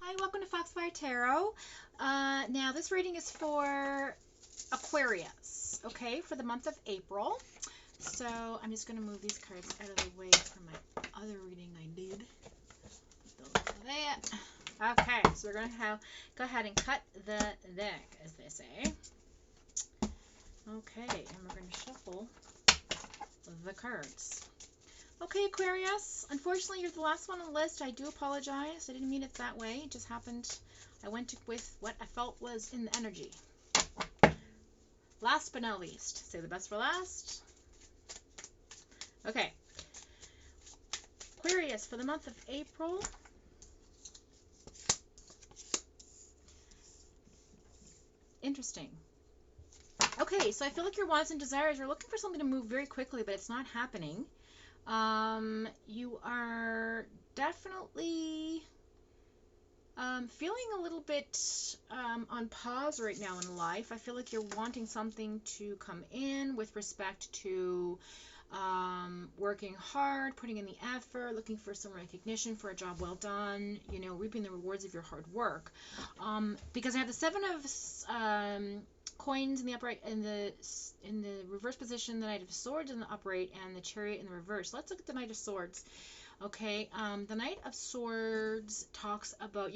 Hi, welcome to Foxfire Tarot. Now this reading is for Aquarius, okay, for the month of April. So I'm just going to move these cards out of the way for my other reading I did. Put those over there. Okay, so we're going to go ahead and cut the deck, as they say. Okay, and we're going to shuffle the cards. Okay, Aquarius, unfortunately you're the last one on the list. I do apologize. I didn't mean it that way. It just happened. I went with what I felt was in the energy. Last but not least. Say the best for last. Okay. Aquarius, for the month of April. Interesting. Okay, so I feel like your wants and desires, you're looking for something to move very quickly, but it's not happening. You are definitely feeling a little bit on pause right now in life. I feel like you're wanting something to come in with respect to working hard, putting in the effort, looking for some recognition for a job well done, you know, reaping the rewards of your hard work. Because I have the Seven of coins in the upright, in the reverse position, the Knight of Swords in the upright, and the Chariot in the reverse. Let's look at the Knight of Swords. Okay, the Knight of Swords talks about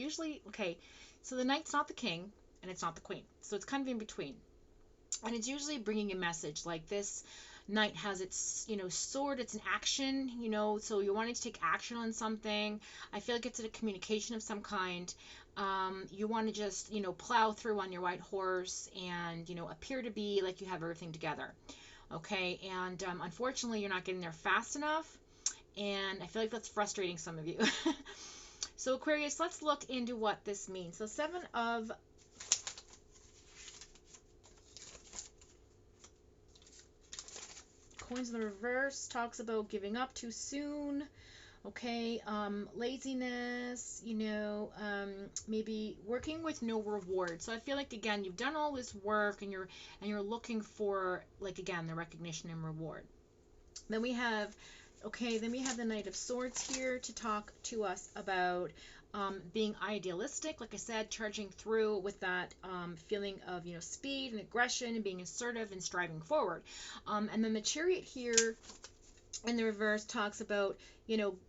okay, so the Knight's not the king and it's not the queen, so it's kind of in between, and it's usually bringing a message like this. Knight has its, sword, it's an action, so you're wanting to take action on something. I feel like it's a communication of some kind. You want to just, plow through on your white horse and, appear to be like you have everything together. Okay, and unfortunately, you're not getting there fast enough, and I feel like that's frustrating some of you. So Aquarius, let's look into what this means. So Seven of Coins in the reverse talks about giving up too soon. Okay, laziness, maybe working with no reward. So I feel like, again, you've done all this work and you're looking for, like, again, the recognition and reward. Then we have the Knight of Swords here to talk to us about being idealistic, like I said, charging through with that feeling of, speed and aggression and being assertive and striving forward. And then the Chariot here in the reverse talks about,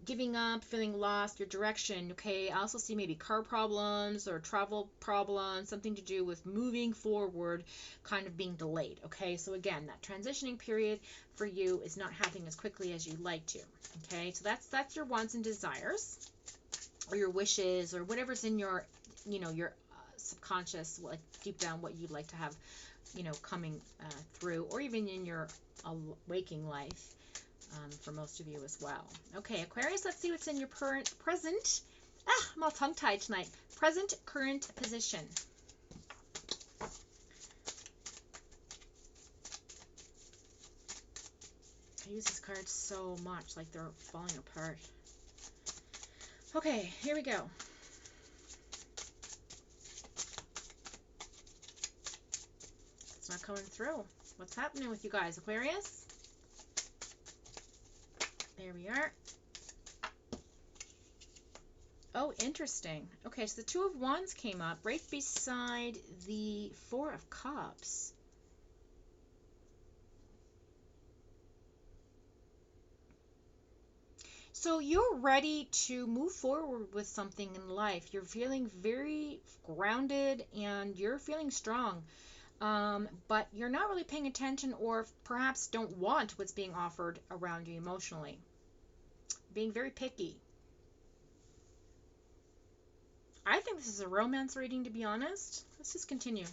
giving up, feeling lost, your direction. Okay, I also see maybe car problems or travel problems, something to do with moving forward, kind of being delayed. Okay, so again, that transitioning period for you is not happening as quickly as you'd like to. Okay, so that's your wants and desires, or your wishes, or whatever's in your, your subconscious, like deep down, what you'd like to have, coming through, or even in your waking life. For most of you as well. Okay, Aquarius, let's see what's in your present. I'm all tongue-tied tonight. Present current position. I use these cards so much, like they're falling apart. Okay, here we go. It's not coming through. What's happening with you guys, Aquarius? There we are. Oh, interesting. Okay, so the Two of Wands came up right beside the Four of Cups. So you're ready to move forward with something in life. You're feeling very grounded and you're feeling strong. But you're not really paying attention, or perhaps don't want what's being offered around you emotionally. Being very picky. I think this is a romance reading, to be honest. Let's just continue.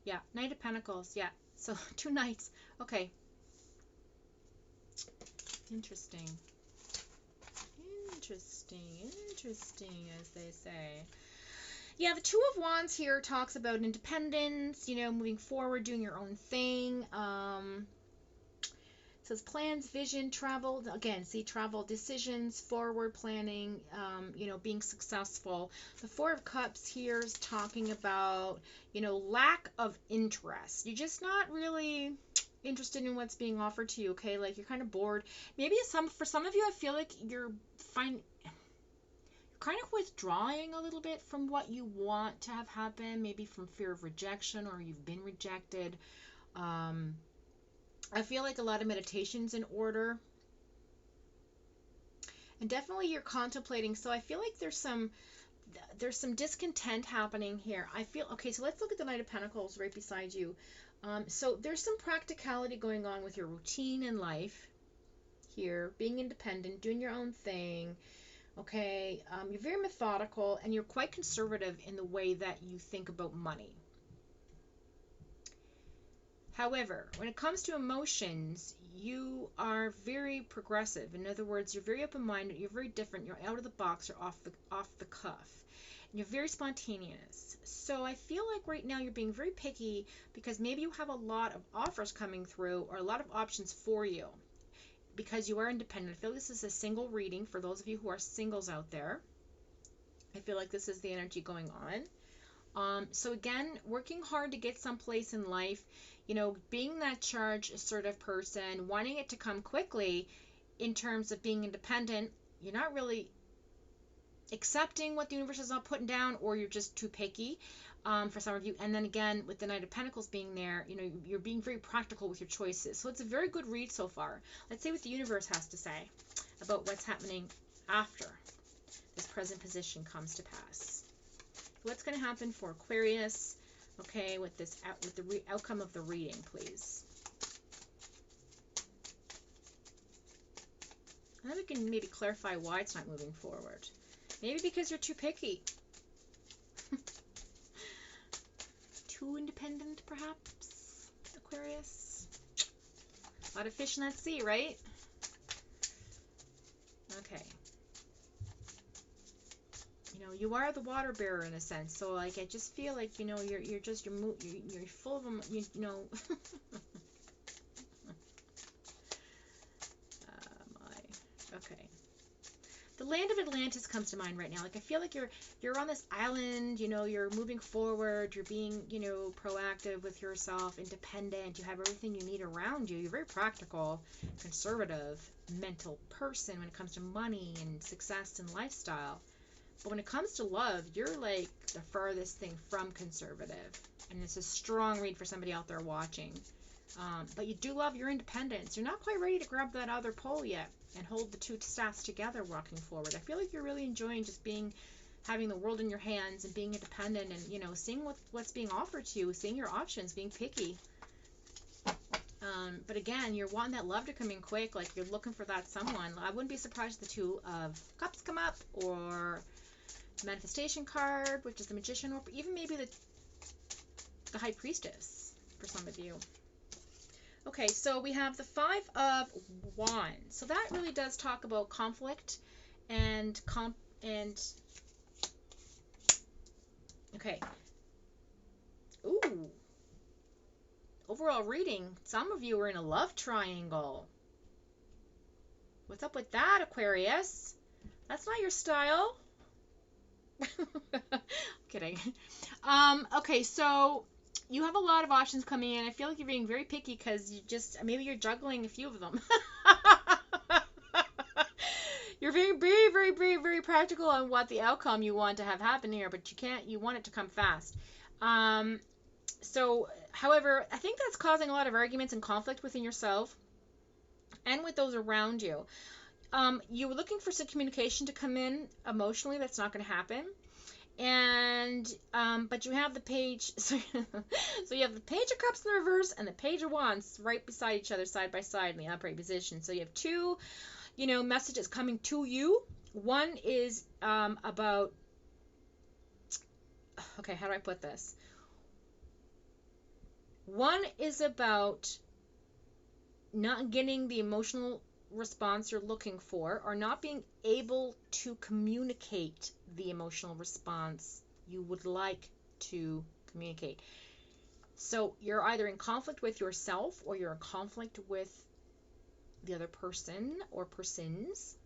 Yeah, Knight of Pentacles. Yeah, so 2 knights. Okay. Interesting. Interesting, as they say. Yeah, the Two of Wands here talks about independence, moving forward, doing your own thing. says plans, vision, travel. Again, see travel, decisions, forward planning, being successful. The Four of Cups here is talking about, lack of interest. You're just not really interested in what's being offered to you, okay? Like you're kind of bored. Maybe for some of you, I feel like you're kind of withdrawing a little bit from what you want to have happen, maybe from fear of rejection or you've been rejected. I feel like a lot of meditation's in order. And definitely you're contemplating. So I feel like there's some discontent happening here. I feel, okay, so let's look at the Knight of Pentacles right beside you. So there's some practicality going on with your routine in life here, being independent, doing your own thing. Okay, you're very methodical and you're quite conservative in the way that you think about money. However, when it comes to emotions, you are very progressive. In other words, you're very open-minded, you're very different, you're out of the box or off the cuff. And you're very spontaneous. So I feel like right now you're being very picky because maybe you have a lot of offers coming through or a lot of options for you because you are independent. I feel this is a single reading for those of you who are singles out there. I feel like this is the energy going on. So again, working hard to get someplace in life, being that charged, assertive person, wanting it to come quickly in terms of being independent. You're not really accepting what the universe is not putting down, or you're just too picky for some of you. And then again, with the Knight of Pentacles being there, you're being very practical with your choices. So it's a very good read so far. Let's see what the universe has to say about what's happening after this present position comes to pass. What's going to happen for Aquarius, okay, with the outcome of the reading, please. And then we can maybe clarify why it's not moving forward. Maybe because you're too picky. Too independent, perhaps, Aquarius. A lot of fish in that sea, right? Okay. You are the water bearer in a sense. So like I just feel like you're full of them. Okay. The land of Atlantis comes to mind right now. Like I feel like you're on this island. You're moving forward. You're being proactive with yourself, independent. You have everything you need around you. You're very practical, conservative, mental person when it comes to money and success and lifestyle. But when it comes to love, you're like the furthest thing from conservative. And it's a strong read for somebody out there watching. But you do love your independence. You're not quite ready to grab that other pole yet and hold the two staffs together walking forward. I feel like you're really enjoying just having the world in your hands and being independent and, seeing what's being offered to you, seeing your options, being picky. But again, you're wanting that love to come in quick. Like you're looking for that someone. I wouldn't be surprised if the Two of Cups come up, or Manifestation card, which is the Magician, or even maybe the High Priestess for some of you. Okay, so we have the Five of Wands. So that really does talk about conflict and okay. Ooh. Overall reading, some of you are in a love triangle. What's up with that, Aquarius? That's not your style. Kidding. Okay, so you have a lot of options coming in. I feel like you're being very picky because maybe you're juggling a few of them. You're being very, very, very, very practical on what the outcome you want to have happen here, but you want it to come fast. So, however, I think that's causing a lot of arguments and conflict within yourself and with those around you. You were looking for some communication to come in emotionally. That's not going to happen. And but you have the page, so you have the Page of Cups in the reverse and the Page of Wands right beside each other, side by side in the upright position. So you have two, messages coming to you. One is about, okay, how do I put this? One is about not getting the emotional response you're looking for, or not being able to communicate the emotional response you would like to communicate. So you're either in conflict with yourself or you're in conflict with the other person or persons.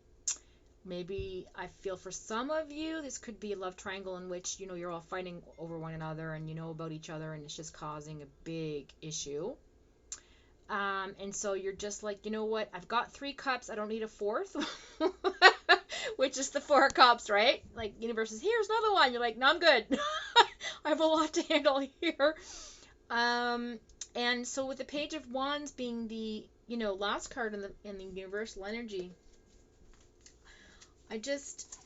Maybe I feel for some of you, this could be a love triangle in which, you know, you're all fighting over one another and you know about each other and it's just causing a big issue. And so you're just like, you know what? I've got 3 cups. I don't need a 4th, which is the 4 cups, right? Like, universe says, here's another one. You're like, no, I'm good. I have a lot to handle here. And so with the Page of Wands being the, you know, last card in the universal energy, I just,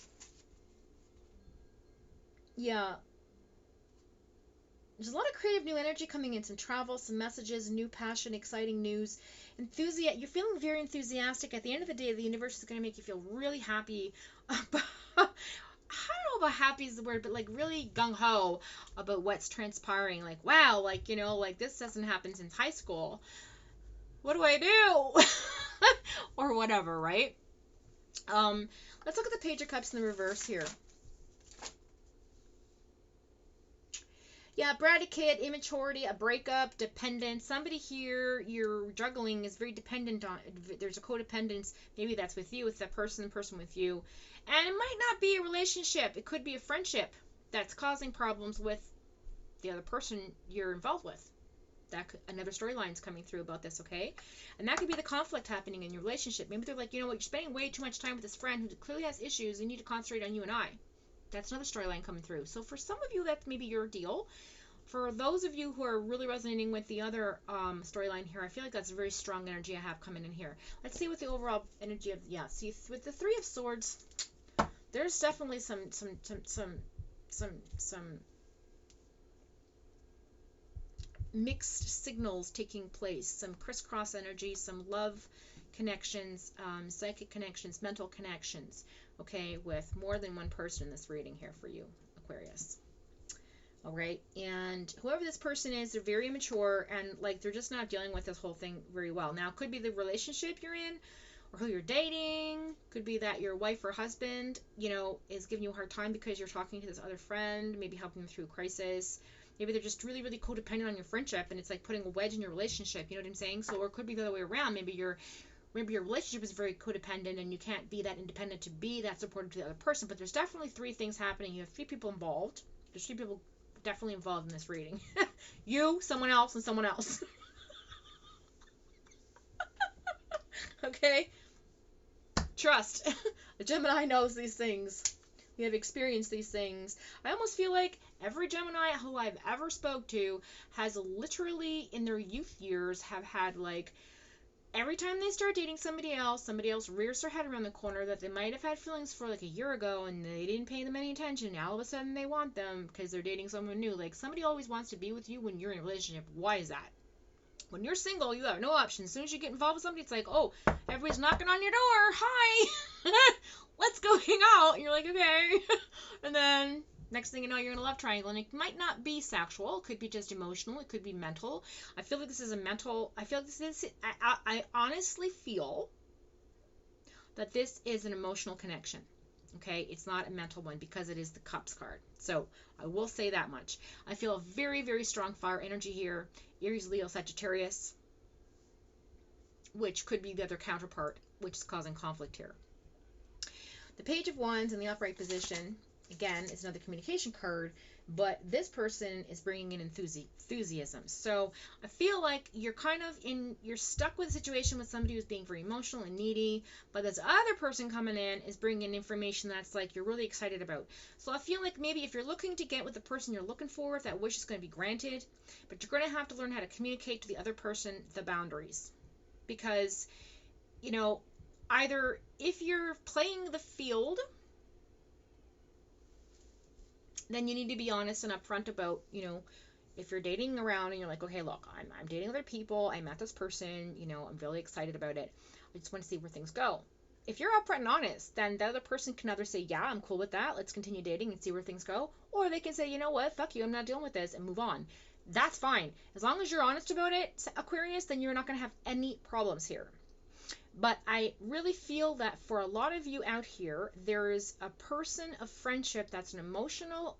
yeah, there's a lot of creative new energy coming in, some travel, some messages, new passion, exciting news, you're feeling very enthusiastic. At the end of the day, the universe is going to make you feel really happy about, I don't know about happy is the word, but like really gung-ho about what's transpiring. Like, wow, like, you know, like this hasn't happened since high school. What do I do? Or whatever, right? Let's look at the Page of Cups in the reverse here. Yeah, bratty kid, immaturity, a breakup, dependence. Somebody here you're juggling is very dependent on. There's a codependence. Maybe that's with you, with that person with you. And it might not be a relationship. It could be a friendship that's causing problems with the other person you're involved with. Another storyline's coming through about this, okay? And that could be the conflict happening in your relationship. Maybe they're like, you know what, you're spending way too much time with this friend who clearly has issues. You need to concentrate on you and I. That's another storyline coming through. So for some of you, that's maybe your deal. For those of you who are really resonating with the other storyline here, I feel like that's a very strong energy I have coming in here. Let's see what the overall energy of, yeah, see with the 3 of Swords, there's definitely some mixed signals taking place, some crisscross energy, some love connections, psychic connections, mental connections, okay, with more than one person in this reading here for you, Aquarius. All right, and whoever this person is, they're very immature and like they're just not dealing with this whole thing very well. Now, it could be the relationship you're in or who you're dating. Could be that your wife or husband, you know, is giving you a hard time because you're talking to this other friend, maybe helping them through a crisis. Maybe they're just really, really codependent on your friendship and it's like putting a wedge in your relationship. You know what I'm saying? So, or it could be the other way around. Maybe your relationship is very codependent and you can't be that independent to be that supportive to the other person. But there's definitely 3 things happening. You have 3 people involved. There's 3 people definitely involved in this reading. You, someone else, and someone else. Okay? Trust. A Gemini knows these things. We have experienced these things. I almost feel like every Gemini who I've ever spoke to has literally in their youth years have had like every time they start dating somebody else rears their head around the corner that they might have had feelings for like a year ago and they didn't pay them any attention. Now all of a sudden they want them because they're dating someone new. Like somebody always wants to be with you when you're in a relationship. Why is that? When you're single, you have no option. As soon as you get involved with somebody, it's like, oh, everybody's knocking on your door. Hi. Let's go hang out. And you're like, okay. And then next thing you know, you're in a love triangle, and it might not be sexual. It could be just emotional. It could be mental. I feel like this is a mental. I feel like this is. I honestly feel that this is an emotional connection. Okay, it's not a mental one because it is the Cups card. So I will say that much. I feel a very, very strong fire energy here. Aries, Leo, Sagittarius, which could be the other counterpart, which is causing conflict here. The Page of Wands in the upright position, again, is another communication card, but this person is bringing in enthusiasm. So I feel like you're you're stuck with a situation with somebody who's being very emotional and needy, but this other person coming in is bringing in information that's like you're really excited about. So I feel like maybe if you're looking to get with the person you're looking for, that wish is going to be granted, but you're going to have to learn how to communicate to the other person the boundaries. Because, you know, either if you're playing the field, then you need to be honest and upfront about, you know, if you're dating around and you're like, okay, look, I'm dating other people, I met this person, you know, I'm really excited about it, I just want to see where things go. If you're upfront and honest, then the other person can either say, yeah, I'm cool with that, let's continue dating and see where things go, or they can say, you know what, fuck you, I'm not dealing with this, and move on. That's fine. As long as you're honest about it, Aquarius, then you're not going to have any problems here. But I really feel that for a lot of you out here, there is a person of friendship that's an emotional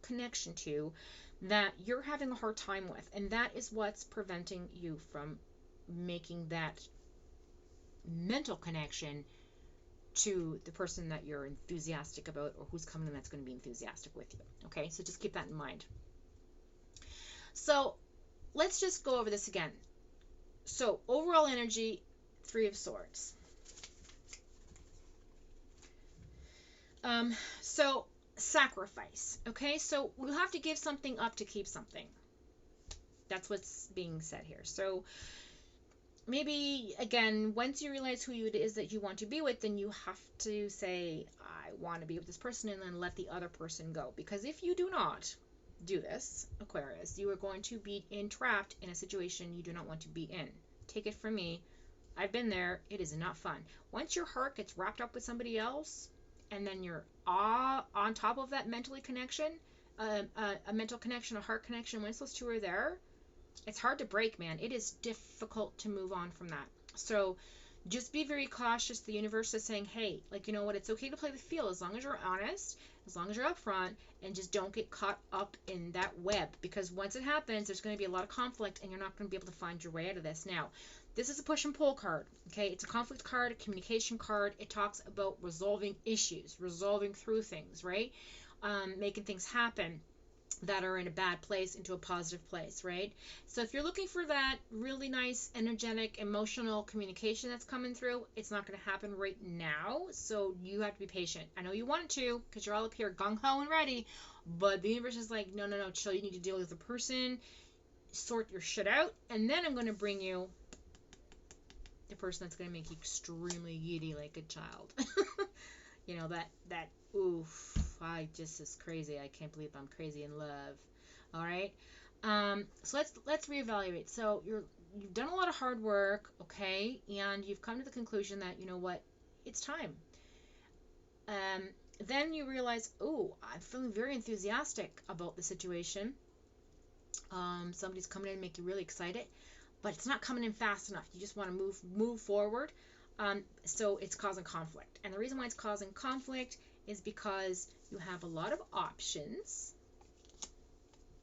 connection to that you're having a hard time with. And that is what's preventing you from making that mental connection to the person that you're enthusiastic about, or who's coming in that's going to be enthusiastic with you. Okay, so just keep that in mind. So let's just go over this again. So overall energy, Three of Swords. So sacrifice. Okay, so we'll have to give something up to keep something. That's what's being said here. So maybe, again, once you realize who it is that you want to be with, then you have to say, I want to be with this person, and then let the other person go. Because if you do not do this, Aquarius, you are going to be entrapped in a situation you do not want to be in. Take it from me. I've been there. It is not fun. Once your heart gets wrapped up with somebody else, and then you're on top of that mentally connection, a mental connection, a heart connection, once those two are there, it's hard to break, man. It is difficult to move on from that. So just be very cautious. The universe is saying, hey, like, you know what, it's okay to play the field as long as you're honest, as long as you're upfront, and just don't get caught up in that web, because once it happens, there's going to be a lot of conflict, and you're not going to be able to find your way out of this. Now, this is a push and pull card, okay? It's a conflict card, a communication card. It talks about resolving issues, resolving through things, right? Making things happen that are in a bad place into a positive place, right? So if you're looking for that really nice, energetic, emotional communication that's coming through, it's not going to happen right now. So you have to be patient. I know you want it to, because you're all up here gung-ho and ready, but the universe is like, no, chill. You need to deal with the person, sort your shit out, and then I'm going to bring you the person that's going to make you extremely giddy like a child. You know, that oof, I just is crazy. I can't believe I'm crazy in love. All right. So let's reevaluate. So you've done a lot of hard work, okay, and you've come to the conclusion that, you know what, it's time. Then you realize, oh, I'm feeling very enthusiastic about the situation. Somebody's coming in and make you really excited, but it's not coming in fast enough. You just want to move forward. So it's causing conflict. And the reason why it's causing conflict is because you have a lot of options,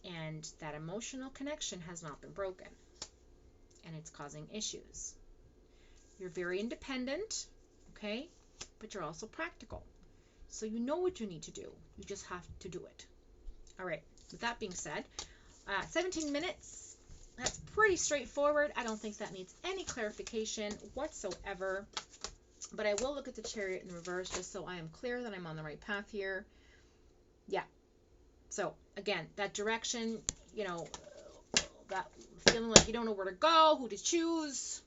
and that emotional connection has not been broken, and it's causing issues. You're very independent, okay, but you're also practical. So you know what you need to do. You just have to do it. All right, with that being said, 17 minutes. That's pretty straightforward. I don't think that needs any clarification whatsoever. But I will look at the Chariot in reverse just so I am clear that I'm on the right path here. Yeah. So, again, that direction, you know, that feeling like you don't know where to go, who to choose,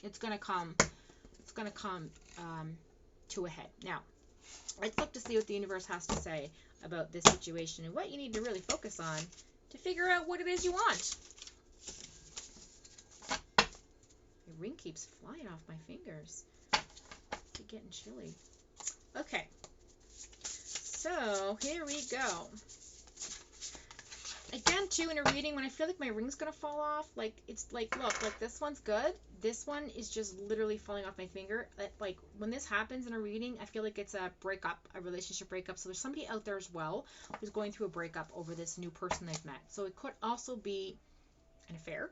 it's going to come to a head. Now, let's look to see what the universe has to say about this situation and what you need to really focus on to figure out what it is you want. The ring keeps flying off my fingers. It's getting chilly. Okay. So, here we go. Again, too, in a reading, when I feel like my ring's going to fall off, like, it's like, look, like, this one's good. This one is just literally falling off my finger. Like, when this happens in a reading, I feel like it's a breakup, a relationship breakup. So there's somebody out there as well who's going through a breakup over this new person they've met. So it could also be an affair.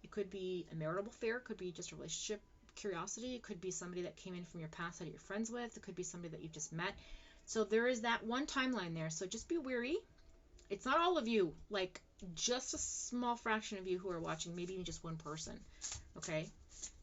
It could be a marital affair. It could be just a relationship curiosity. It could be somebody that came in from your past that you're friends with. It could be somebody that you've just met. So there is that one timeline there. So just be wary. It's not all of you, like just a small fraction of you who are watching, maybe even just one person, okay?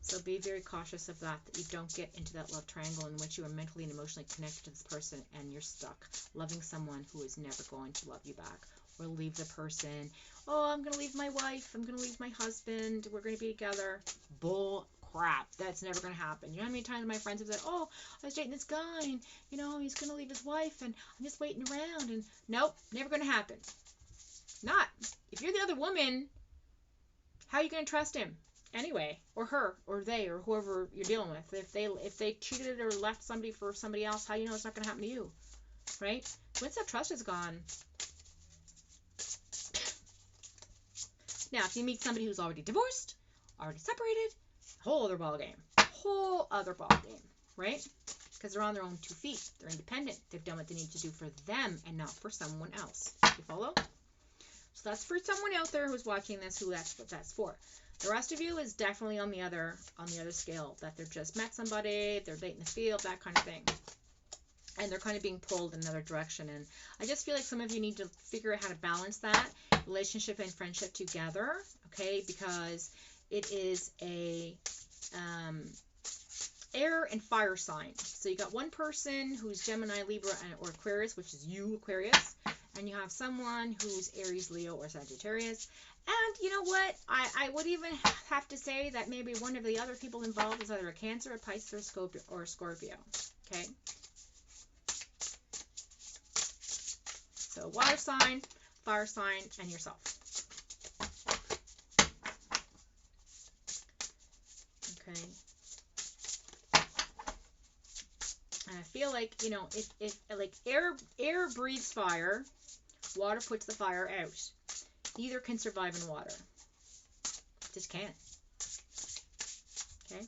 So be very cautious of that you don't get into that love triangle in which you are mentally and emotionally connected to this person and you're stuck loving someone who is never going to love you back, or leave the person. Oh, I'm going to leave my wife. I'm going to leave my husband. We're going to be together. Bull crap. That's never going to happen. You know how many times my friends have said, oh, I was dating this guy and, you know, he's going to leave his wife and I'm just waiting around. And nope, never going to happen. Not. If you're the other woman, how are you going to trust him anyway? Or her, or they, or whoever you're dealing with. If they cheated or left somebody for somebody else, how do you know it's not going to happen to you? Right? Once that trust is gone. Now, if you meet somebody who's already divorced, already separated, whole other ballgame. Whole other ballgame, right? Because they're on their own 2 feet. They're independent. They've done what they need to do for them and not for someone else. You follow? So that's for someone out there who's watching this who that's what that's for. The rest of you is definitely on the other scale, that they've just met somebody, they're late in the field, that kind of thing. And they're kind of being pulled in another direction. And I just feel like some of you need to figure out how to balance that relationship and friendship together, okay? Because it is a air and fire sign. So you got one person who's Gemini, Libra, or Aquarius, which is you, Aquarius. And you have someone who's Aries, Leo, or Sagittarius. And you know what? I would even have to say that maybe one of the other people involved is either a Cancer, a Pisces, or a Scorpio. Okay? So water sign, fire sign, and yourself. Okay. And I feel like, you know, if like air breathes fire, water puts the fire out. Neither can survive in water. Just can't. Okay?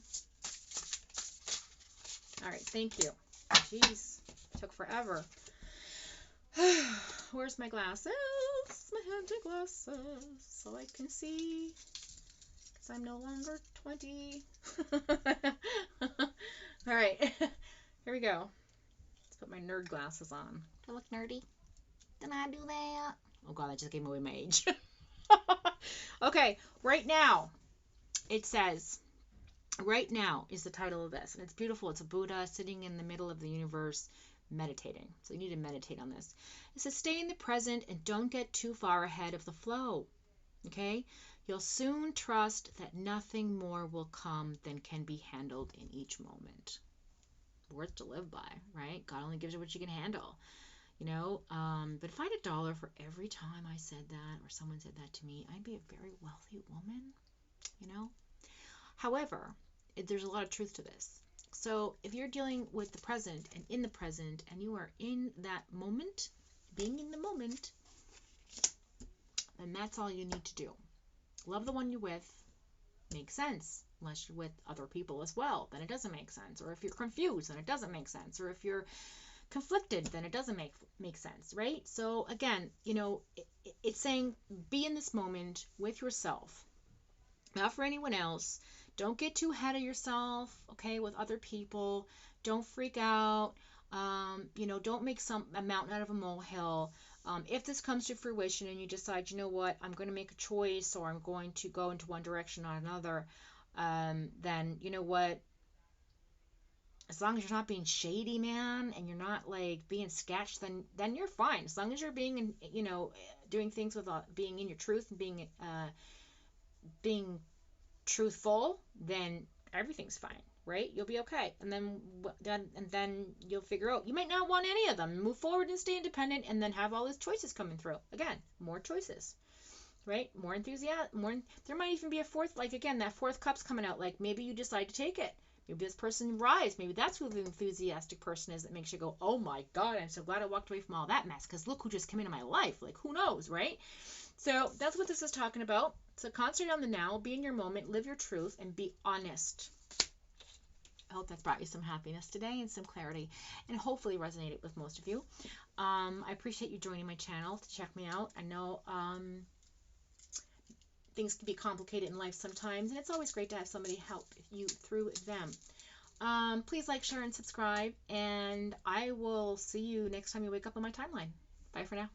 Alright, thank you. Jeez, took forever. Where's my glasses? My handy glasses. So I can see. Because I'm no longer 20. Alright, here we go. Let's put my nerd glasses on. Do I look nerdy? Did I do that? Oh god, I just gave away my age. Okay, right now, it says, right now is the title of this. And it's beautiful. It's a Buddha sitting in the middle of the universe meditating. So you need to meditate on this. It says, stay in the present and don't get too far ahead of the flow. Okay? You'll soon trust that nothing more will come than can be handled in each moment. Worth to live by, right? God only gives you what you can handle. You know, but if I had $1 for every time I said that or someone said that to me, I'd be a very wealthy woman, you know. However, there's a lot of truth to this. So if you're dealing with the present and in the present and you are in that moment, being in the moment, then that's all you need to do. Love the one you're with. Makes sense. Unless you're with other people as well, then it doesn't make sense. Or if you're confused, then it doesn't make sense. Or if you're conflicted, then it doesn't make sense, right? So again, you know, it's saying be in this moment with yourself, not for anyone else. Don't get too ahead of yourself, okay, with other people. Don't freak out. You know, don't make a mountain out of a molehill. If this comes to fruition and you decide, you know what, I'm going to make a choice, or I'm going to go into one direction or another, then you know what, as long as you're not being shady, man, and you're not like being sketched, then you're fine. As long as you're being, you know, doing things with being in your truth and being truthful, then everything's fine, right? You'll be okay. And then you'll figure out you might not want any of them. Move forward and stay independent, and then have all these choices coming through. Again, more choices, right? More enthusiasm. There might even be a fourth, like again, that fourth cup's coming out. Like maybe you decide to take it. Maybe this person rise. Maybe that's who the enthusiastic person is that makes you go, oh my God, I'm so glad I walked away from all that mess, because look who just came into my life. Like, who knows, right? So that's what this is talking about. So concentrate on the now, be in your moment, live your truth, and be honest. I hope that's brought you some happiness today and some clarity, and hopefully resonated with most of you. I appreciate you joining my channel to check me out. I know things can be complicated in life sometimes, and it's always great to have somebody help you through them. Please like, share, and subscribe, and I will see you next time you wake up on my timeline. Bye for now.